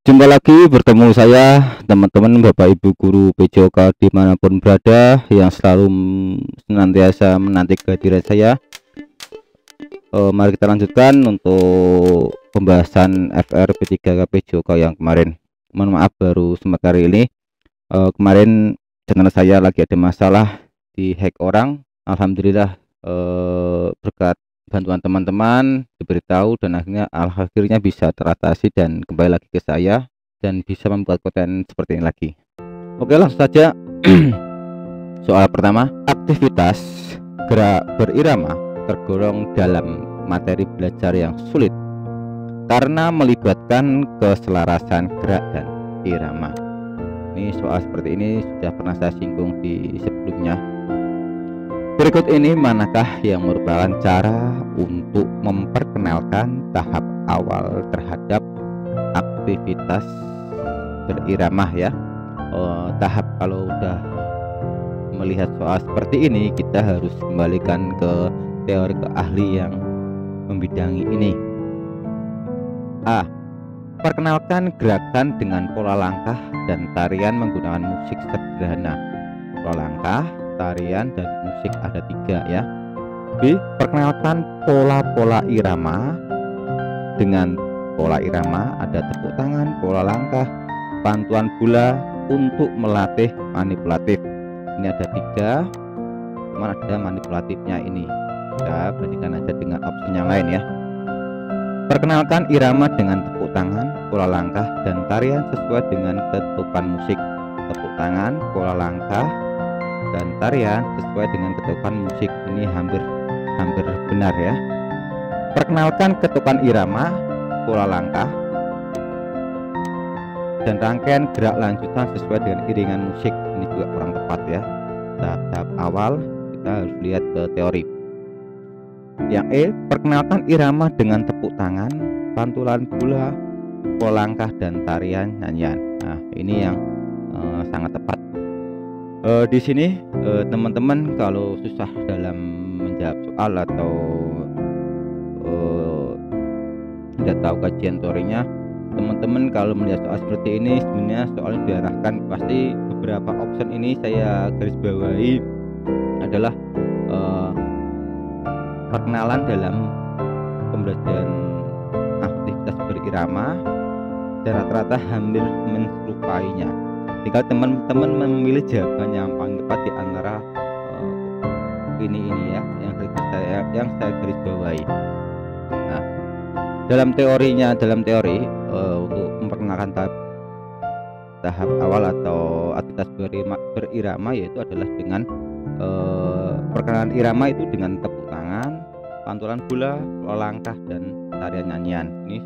Jumpa lagi bertemu saya, teman-teman, Bapak Ibu guru PJOK dimanapun berada yang selalu senantiasa menanti kehadiran saya. Mari kita lanjutkan untuk pembahasan FR P3K PJOK yang kemarin. Mohon maaf baru sebentar ini. Kemarin channel saya lagi ada masalah di hack orang. Alhamdulillah berkat bantuan teman-teman diberitahu dan akhirnya bisa teratasi dan kembali lagi ke saya dan bisa membuat konten seperti ini lagi. Oke, langsung saja. Soal pertama, aktivitas gerak berirama tergolong dalam materi belajar yang sulit karena melibatkan keselarasan gerak dan irama. Ini soal seperti ini sudah pernah saya singgung di sebelumnya. Berikut ini manakah yang merupakan cara untuk memperkenalkan tahap awal terhadap aktivitas berirama ya. Tahap kalau udah melihat soal seperti ini kita harus kembalikan ke teori ahli yang membidangi ini. A. Perkenalkan gerakan dengan pola langkah dan tarian menggunakan musik sederhana. Pola langkah, tarian, dan musik ada 3 ya. B. Perkenalkan pola-pola irama. Dengan pola irama ada tepuk tangan, pola langkah, bantuan bola untuk melatih manipulatif. Ini ada 3, cuman ada manipulatifnya ini. Kita bandingkan aja dengan opsi yang lain ya. Perkenalkan irama dengan tepuk tangan, pola langkah, dan tarian sesuai dengan ketukan musik. Tepuk tangan, pola langkah, dan tarian sesuai dengan ketukan musik. Ini hampir benar ya. Perkenalkan ketukan irama, pola langkah, dan rangkaian gerak lanjutan sesuai dengan iringan musik. Ini juga kurang tepat ya. Tahap awal kita harus lihat ke teori. Yang E, perkenalkan irama dengan tepuk tangan, pantulan bola, pola langkah, dan tarian nyanyian. Nah, ini yang sangat tepat. Di sini teman-teman kalau susah dalam menjawab soal atau tidak tahu kajian teorinya, teman-teman kalau melihat soal seperti ini sebenarnya soalnya diarahkan pasti beberapa option ini saya garis bawahi adalah perkenalan dalam pembelajaran aktivitas berirama dan rata-rata hampir menserupainya. Jika teman-teman memilih jawaban yang paling tepat di antara ini ya yang saya garis bawahi. Nah, dalam teori untuk memperkenalkan tahap awal atau aktivitas berirama yaitu adalah dengan perkenalan irama itu dengan tepuk tangan, pantulan bola, pola langkah, dan tarian nyanyian. Ini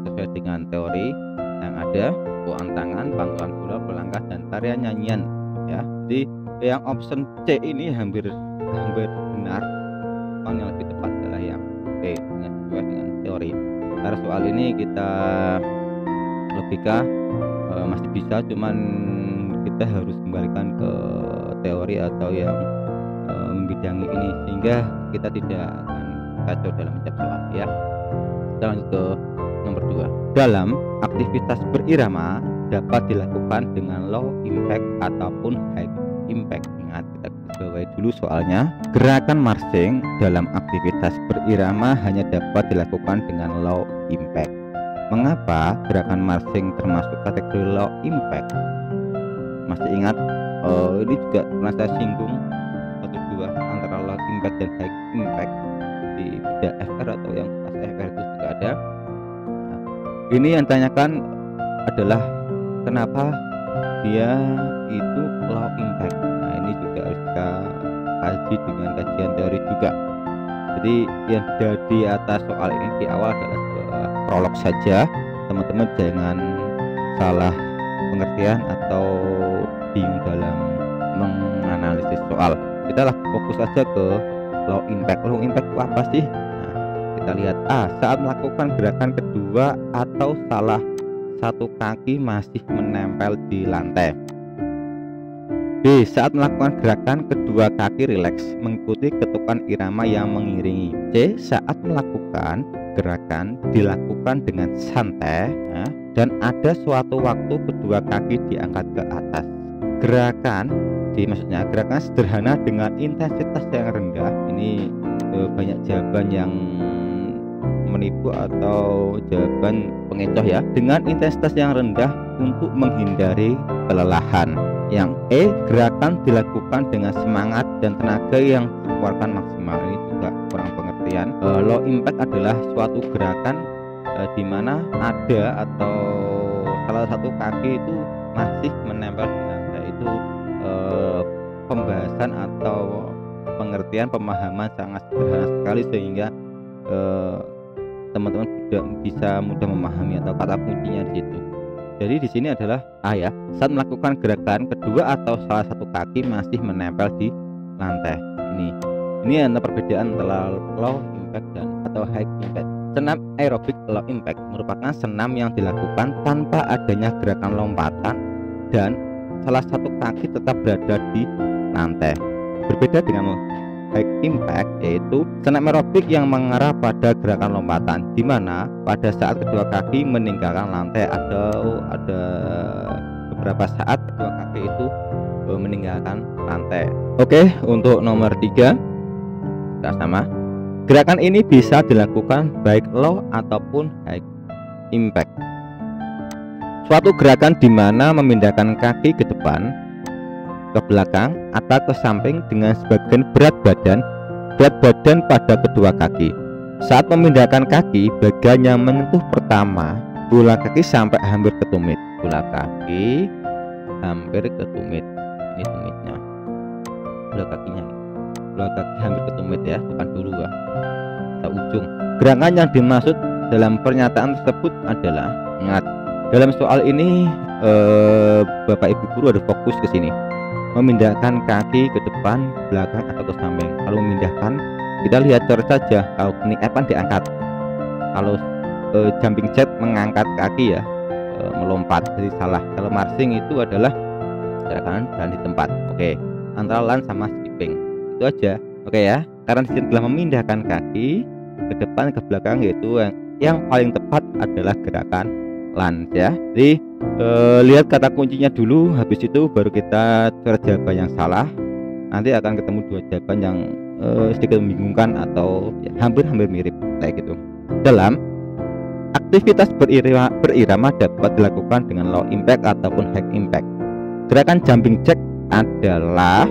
sesuai dengan teori yang ada, tepukan tangan, pantulan bola, pola langkah, dan tarian nyanyian ya. Jadi yang option C ini hampir benar. Yang lebih tepat adalah yang B dengan sesuai dengan teori. Karena soal ini kita logika masih bisa, cuman kita harus kembalikan ke teori atau yang membidangi ini sehingga kita tidak akan kacau dalam menjawab soal ya. Kita lanjut ke nomor 2. Dalam aktivitas berirama dapat dilakukan dengan low impact ataupun high impact. Ingat, kita bawahi dulu soalnya. Gerakan marching dalam aktivitas berirama hanya dapat dilakukan dengan low impact. Mengapa gerakan marching termasuk kategori low impact? Masih ingat? Ini juga pernah saya singgung antara low impact dan high impact di beda FR atau yang pas FR itu juga ada. Nah, ini yang tanyakan adalah kenapa dia itu low impact. Nah, ini juga harus kita kaji dengan kajian teori juga. Jadi yang di atas soal ini di awal adalah sebuah prolog saja. Teman-teman jangan salah pengertian atau bingung dalam menganalisis soal. Kita fokus aja ke low impact. Low impact itu apa sih? Nah, kita lihat A. Saat melakukan gerakan kedua atau salah satu kaki masih menempel di lantai. B. Saat melakukan gerakan kedua kaki rileks mengikuti ketukan irama yang mengiringi. C. Saat melakukan gerakan dilakukan dengan santai dan ada suatu waktu kedua kaki diangkat ke atas. Maksudnya gerakan sederhana dengan intensitas yang rendah. Ini banyak jawaban yang menipu atau jawaban pengecoh ya. Dengan intensitas yang rendah untuk menghindari kelelahan. Yang E, gerakan dilakukan dengan semangat dan tenaga yang dikeluarkan maksimal. Ini juga kurang pengertian. Low impact adalah suatu gerakan di mana ada atau salah satu kaki itu masih menempel di lantai. Itu pembahasan atau pengertian pemahaman sangat sederhana sekali sehingga teman-teman bisa mudah memahami atau kata kuncinya di situ. Jadi di sini adalah A ya, saat melakukan gerakan kedua atau salah satu kaki masih menempel di lantai. Ini antara perbedaan antara low impact dan atau high impact. Senam aerobik low impact merupakan senam yang dilakukan tanpa adanya gerakan lompatan dan salah satu kaki tetap berada di lantai. Berbeda dengan high impact, yaitu senam aerobik yang mengarah pada gerakan lompatan, di mana pada saat kedua kaki meninggalkan lantai atau ada beberapa saat kedua kaki itu meninggalkan lantai. Oke, untuk nomor 3 kita sama. Gerakan ini bisa dilakukan baik low ataupun high impact. Suatu gerakan di mana memindahkan kaki ke depan, ke belakang atau ke samping dengan sebagian berat badan pada kedua kaki. Saat memindahkan kaki, bagian yang menyentuh pertama bola kaki sampai hampir ke tumit. Bola kaki hampir ke tumit. Ini tumitnya. Bola kakinya. Bola kaki hampir ke tumit ya, bukan dulu ya. Atau ujung. Gerakan yang dimaksud dalam pernyataan tersebut adalah, ingat, dalam soal ini Bapak Ibu guru ada fokus ke sini. Memindahkan kaki ke depan, belakang atau ke samping. Kalau memindahkan, kita lihat cara saja. Kalau knik F kan diangkat. Kalau jumping jack mengangkat kaki ya, melompat, jadi salah. Kalau marching itu adalah gerakan jalan di tempat. Oke, antara lance sama skipping. Itu aja. Oke ya. Karena di sini telah memindahkan kaki ke depan ke belakang, yaitu yang paling tepat adalah gerakan lance ya. Jadi lihat kata kuncinya dulu, habis itu baru kita cari jawaban yang salah. Nanti akan ketemu dua jawaban yang sedikit membingungkan atau ya, hampir mirip kayak gitu. Dalam aktivitas berirama dapat dilakukan dengan low impact ataupun high impact. Gerakan jumping jack adalah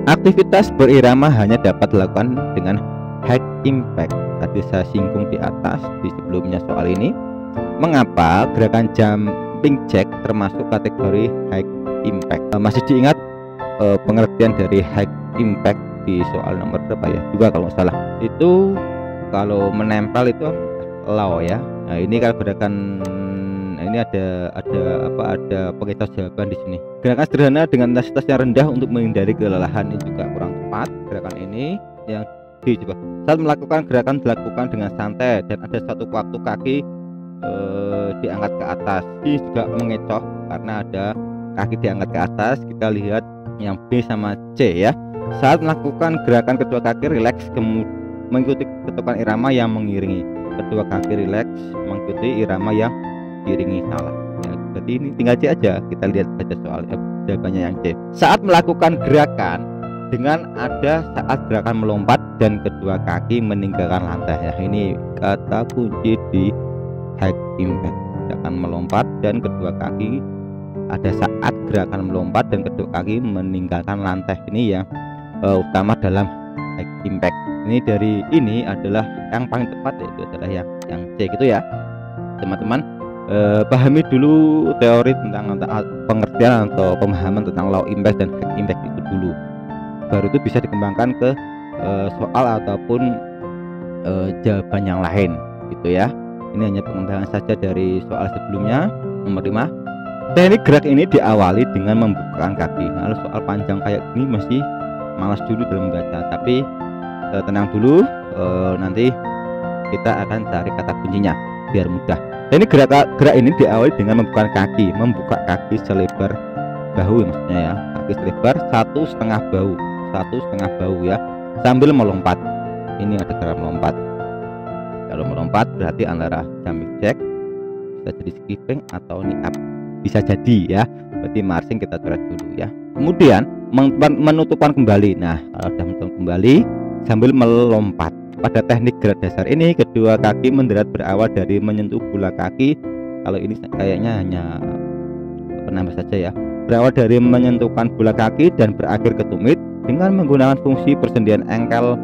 aktivitas berirama hanya dapat dilakukan dengan high impact. Tadi saya singgung di atas di sebelumnya soal ini. Mengapa gerakan jumping jack termasuk kategori high impact? Masih diingat pengertian dari high impact di soal nomor berapa ya? Juga kalau nggak salah. Itu kalau menempel itu low ya. Nah, ini kalau gerakan ini ada pengecoh jawaban di sini. Gerakan sederhana dengan intensitas yang rendah untuk menghindari kelelahan ini juga kurang tepat. Gerakan ini yang dicoba. Saat melakukan gerakan dilakukan dengan santai dan ada satu waktu kaki diangkat ke atas. Ini juga mengecoh karena ada kaki diangkat ke atas. Kita lihat yang B sama C ya. Saat melakukan gerakan kedua kaki rileks mengikuti ketukan irama yang mengiringi. Kedua kaki rileks mengikuti irama yang diiringi, salah ya. Jadi ini tinggal C aja. Kita lihat saja soal jawabannya yang C. Saat melakukan gerakan dengan ada saat gerakan melompat dan kedua kaki meninggalkan lantai ya. Ini kata kunci di high impact. Gerakan melompat dan kedua kaki, ada saat gerakan melompat dan kedua kaki meninggalkan lantai. Ini yang utama dalam high impact. Ini dari ini adalah yang paling tepat, yaitu adalah yang C gitu ya teman-teman. Pahami dulu teori tentang pengertian atau pemahaman tentang low impact dan high impact itu dulu, baru itu bisa dikembangkan ke soal ataupun jawaban yang lain gitu ya. Ini hanya pengembangan saja dari soal sebelumnya. Nomor 5, teknik gerak ini diawali dengan membukakan kaki. Lalu soal panjang kayak gini masih malas dulu dalam membaca, tapi tenang dulu, nanti kita akan cari kata kuncinya biar mudah. Ini gerak ini diawali dengan membuka kaki selebar bahu maksudnya ya, kaki selebar 1,5 bahu ya, sambil melompat. Ini ada cara melompat. Kalau melompat berarti antara jumping jack bisa jadi skipping atau niap, bisa jadi ya. Berarti marching kita coret dulu ya. Kemudian menutupkan kembali. Nah, kalau sudah menutupkan kembali sambil melompat. Pada teknik gerak dasar ini kedua kaki mendarat berawal dari menyentuh bola kaki. Kalau ini kayaknya hanya penambah saja ya. Berawal dari menyentuhkan bola kaki dan berakhir ke tumit dengan menggunakan fungsi persendian engkel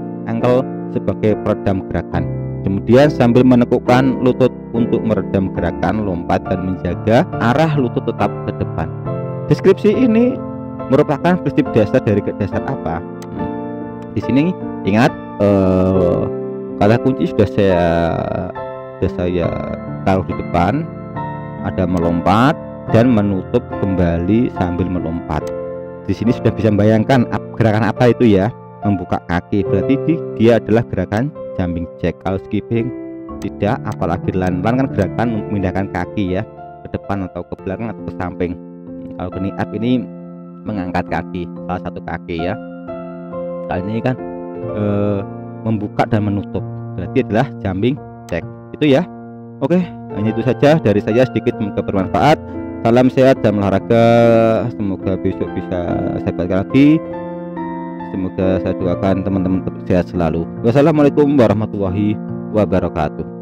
sebagai peredam gerakan. Kemudian sambil menekukkan lutut untuk meredam gerakan lompat dan menjaga arah lutut tetap ke depan. Deskripsi ini merupakan prinsip dasar dari dasar apa? Di sini ingat kata kunci sudah saya taruh di depan. Ada melompat dan menutup kembali sambil melompat. Di sini sudah bisa membayangkan gerakan apa itu ya. Membuka kaki berarti dia adalah gerakan jumping jack. Kalau skipping tidak, apalagi lan kan gerakan memindahkan kaki ya ke depan atau ke belakang atau ke samping. Kalau ke niap ini mengangkat kaki, salah satu kaki ya. Kali ini kan membuka dan menutup, berarti adalah jumping jack. Itu ya. Oke, hanya itu saja dari saya, sedikit semoga bermanfaat. Salam sehat dan olahraga, semoga besok bisa sehat lagi. Semoga saya doakan teman-teman tetap sehat selalu. Wassalamualaikum warahmatullahi wabarakatuh.